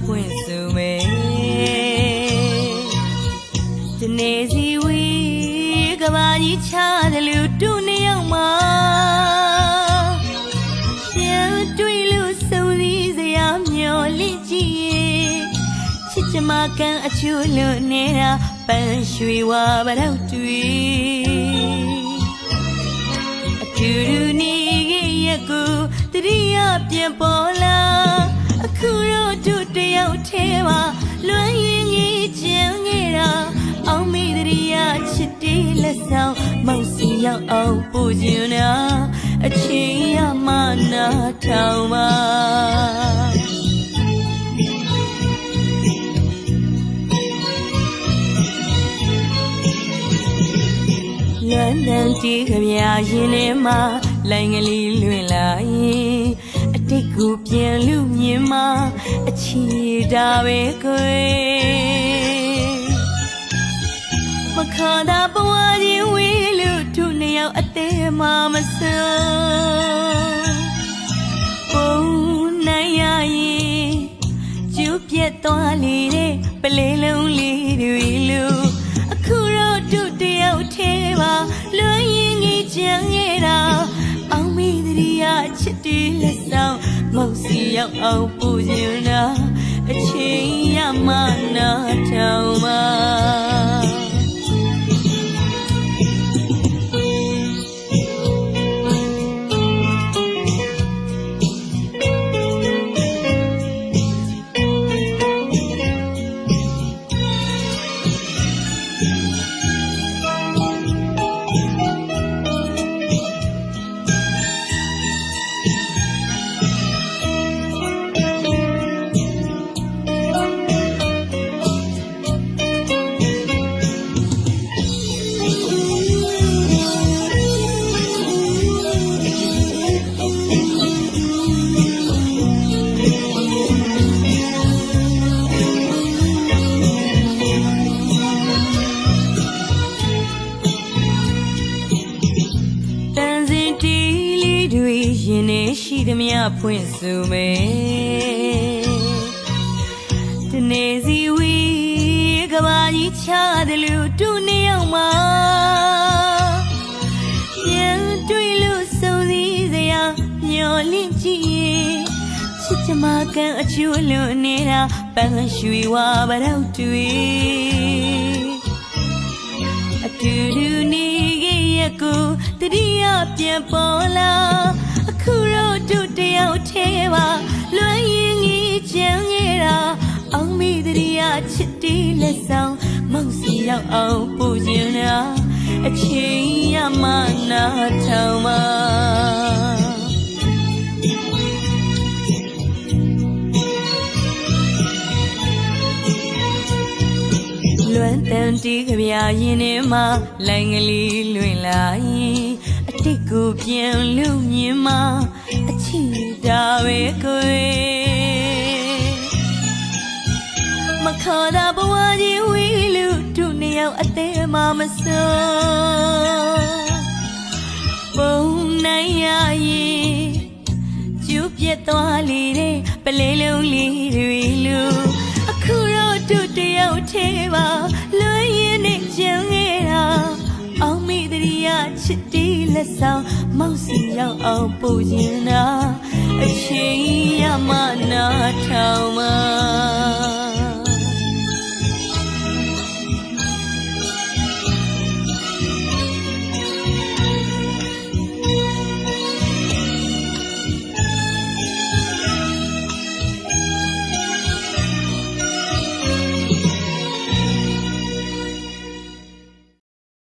ပွင့်စုမဲတနေစီဝေးကဘာကြီးချတယ်လူတူနှစ်ယောက်မှာပြန်တွေ့လို့စုံစည်းစရာမျောလင့်ကြည့်ရဲ့ချစ်ချမကန်အချို့လွတ်နေတာပန်းရွှေဝါပတော့တွေ့အတူတူနေခဲ့ရကူတတိယပြန်ပေါ်လာအခုတော့တို့တယောက်ထဲမှာလွမ်းရင်ကြီးကျန်ခဲ့တာအောင်မေတရိယာချစ်တေးလက်ဆောင်မောင်စီရောက်အောင်ပို့ချင်တာအချိန်ရမှနာထောင်ပါလွမ်းတန်တီးကြပြရင်ထဲမှာလိုင်ကလေးလွင်လာရင်အတိတ်ကိုပြန်လူမြင်မှာအချီတာပဲခွေမခါတာဘဝချင်းဝေးလို့သူနှစ်ယောက်အသေးမှမစွန်းပုံနိုင်ရရင်ကျူပြတ်သွားလေတဲ့ပလဲလုံးလေးတွေလို့အခုတော့သူတယောက်သေးပါလွန်ရင်ကြီးကြံခဲ့တာအောင်မေတရိယာချစ်တေးလက်ဆောင်မောင်စီရောက်အောင်ပူချင်တာအချိန်ရမှနာထောင်ပါရင်နေရှိသမျှဖွင့်စုမဲတနေစီဝေးကဘာကြီးချတယ်လူတူနှစ်ယောက်မှာပြန်တွေ့လို့စုံစည်းစရာမျောလင့်ကြည့်ရဲ့ချစ်ချမကန်အချို့လွန်နေတာပန်းရွှေဝါပတော့တွေ့အတူတူနေခဲ့ရကူတတိယပြန်ပေါ်လာအခုတော့တို့တယောက်သေးပါလွမ်းရင်ကြီးကျန်ခဲ့တာအောင်မေတရိယာချစ်တေးလက်ဆောင်မောင်စီရောက်အောင်ပူချင်တာအချိန်ရမှနာထောင်ပါလွမ်းတန်တီးကြပြရင်ထဲမှာလိုင်ကလေးလွင်လာရင်အတိတ်ကိုပြန်လူမြင်မှာအချီတာပဲခွေမခါတာဘဝချင်းဝေးလို့သူနှစ်ယောက်အသေးမှမစွန်းပုံနိုင်ရရင်ကျူပြတ်သွားလေတဲ့ပလဲလုံးလေးတွေလို့အခုတော့သူတယောက်သေးပါလွန်ရင်နဲ့ကြံခဲ့တာအောင်မေတရိယာချစ်တေးလက်ဆောင်မောင်စီရောက်အောင်ပူချင်တာအချိန်ရမှနာထောင်ပါ